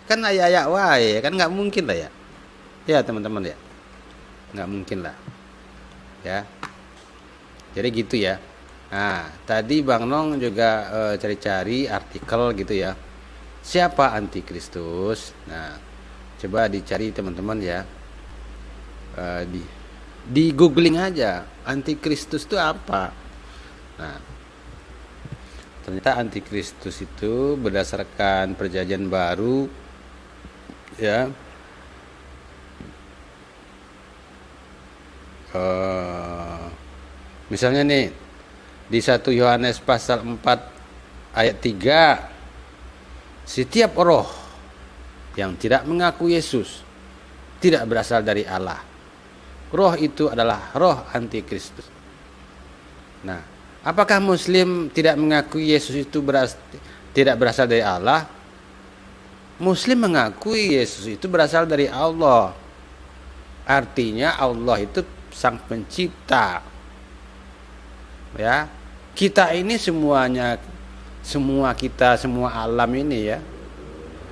Kan ayat wae, kan nggak mungkin lah ya. Ya teman-teman ya, nggak mungkin lah. Ya. Jadi gitu ya. Nah, tadi Bang Nong juga cari-cari artikel gitu ya. Siapa anti Kristus? Nah, coba dicari teman-teman ya. Di googling aja antikristus itu apa. Nah, ternyata antikristus itu berdasarkan perjanjian baru ya, misalnya nih di 1 Yohanes pasal 4 ayat 3, setiap roh yang tidak mengaku Yesus tidak berasal dari Allah. Roh itu adalah roh antikristus. Nah, apakah Muslim tidak mengakui Yesus itu tidak berasal dari Allah? Muslim mengakui Yesus itu berasal dari Allah. Artinya Allah itu sang pencipta. Ya, kita ini semuanya, semua alam ini ya,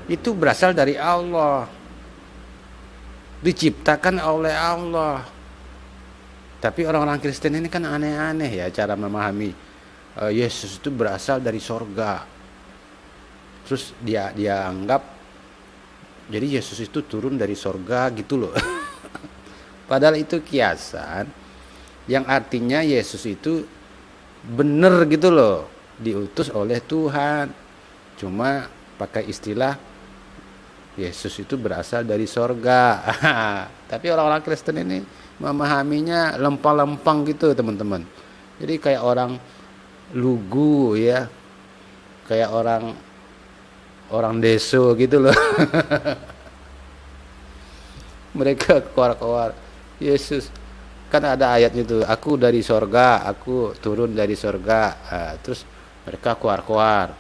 itu berasal dari Allah. Diciptakan oleh Allah. Tapi orang-orang Kristen ini kan aneh-aneh ya cara memahami Yesus itu berasal dari sorga. Terus dia anggap jadi Yesus itu turun dari sorga gitu loh. Padahal itu kiasan yang artinya Yesus itu bener gitu loh, diutus oleh Tuhan. Cuma pakai istilah Yesus itu berasal dari sorga. Tapi orang-orang Kristen ini memahaminya lempang-lempang gitu teman-teman. Jadi kayak orang lugu ya, kayak orang deso gitu loh. Mereka keluar Yesus kan ada ayatnya tuh, aku dari sorga, aku turun dari sorga. Terus mereka keluar.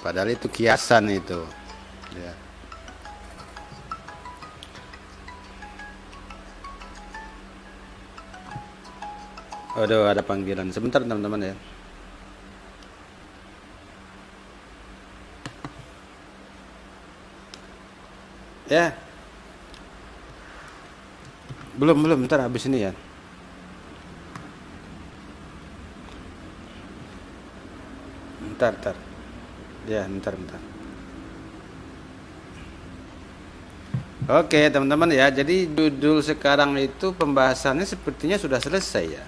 Padahal itu kiasan itu ya. Aduh, ada panggilan sebentar teman-teman ya. Ya, belum ntar habis ini ya. Ntar ya, ntar. Oke teman-teman ya, jadi judul sekarang itu pembahasannya sepertinya sudah selesai ya,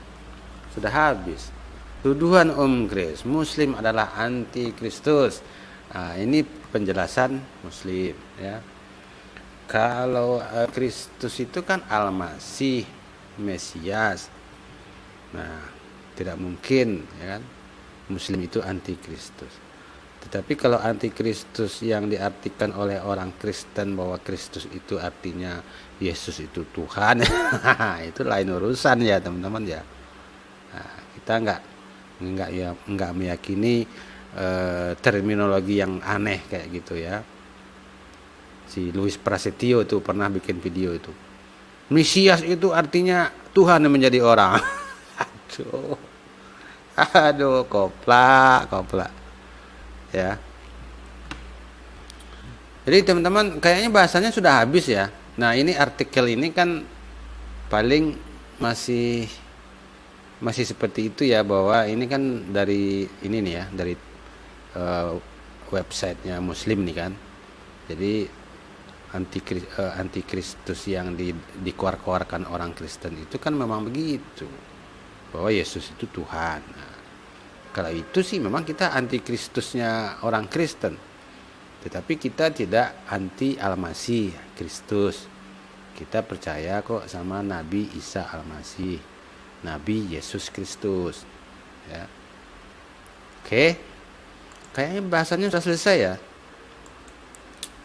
sudah habis. Tuduhan Grace, Muslim adalah antikristus. Nah, ini penjelasan Muslim ya. Kalau Kristus itu kan Al-Masih, Mesias. Nah, tidak mungkin ya kan Muslim itu antikristus. Tetapi kalau antikristus yang diartikan oleh orang Kristen bahwa Kristus itu artinya Yesus itu Tuhan, itu lain urusan ya teman-teman ya. Nah, kita nggak meyakini terminologi yang aneh kayak gitu ya. Si Louis Prasetyo itu pernah bikin video itu. Mesias itu artinya Tuhan yang menjadi orang. Aduh, koplak. Ya. Jadi teman-teman kayaknya bahasanya sudah habis ya. Nah, ini artikel ini kan paling masih seperti itu ya, bahwa ini kan dari ini nih ya, dari websitenya Muslim nih kan. Jadi antikristus yang dikeluarkan orang Kristen itu kan memang begitu, bahwa Yesus itu Tuhan. Nah, kalau itu sih memang kita antikristusnya orang Kristen, tetapi kita tidak anti Al-Masih Kristus. Kita percaya kok sama Nabi Isa Al-Masih, Nabi Yesus Kristus ya. Oke, kayaknya bahasannya sudah selesai ya.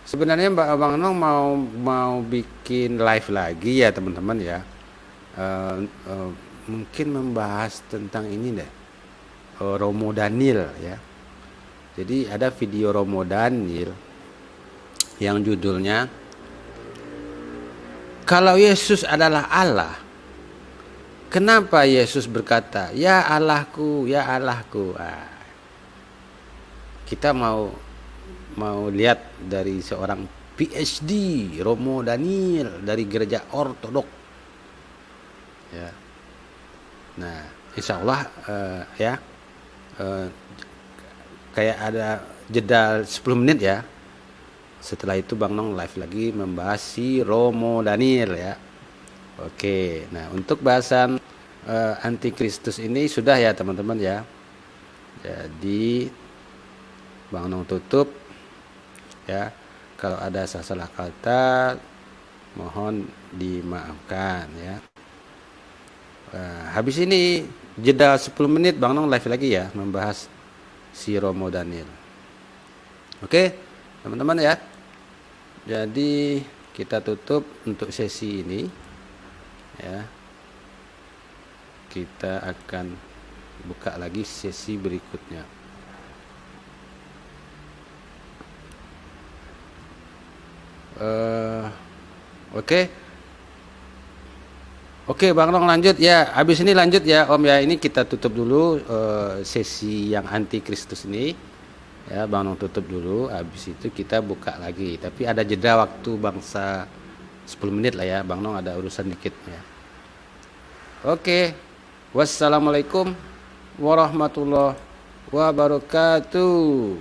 Sebenarnya Bang Nong mau bikin live lagi ya teman-teman ya. Mungkin membahas tentang ini deh, Romo Daniel ya. Jadi ada video Romo Daniel yang judulnya Kalau Yesus adalah Allah, kenapa Yesus berkata ya Allahku, ya Allahku? Kita mau lihat dari seorang PhD Romo Daniel dari gereja ortodok ya. Nah, insya Allah ya, kayak ada jeda 10 menit ya. Setelah itu Bang Nong live lagi membahas si Romo Daniel ya. Oke, nah untuk bahasan antikristus ini sudah ya teman-teman ya. Jadi Bang Nong tutup ya. Kalau ada salah kata mohon dimaafkan ya. Habis ini jeda 10 menit Bang Nong live lagi ya, membahas si Romo Daniel. Oke, teman-teman ya. Jadi kita tutup untuk sesi ini ya. Kita akan buka lagi sesi berikutnya. Oke, Bang Nong lanjut ya. Habis ini lanjut ya Om ya. Ini kita tutup dulu sesi yang antikristus ini. Ya, Bang Nong tutup dulu. Habis itu kita buka lagi. Tapi ada jeda waktu bangsa 10 menit lah ya. Bang Nong ada urusan dikit ya. Oke. Wassalamualaikum warahmatullahi wabarakatuh.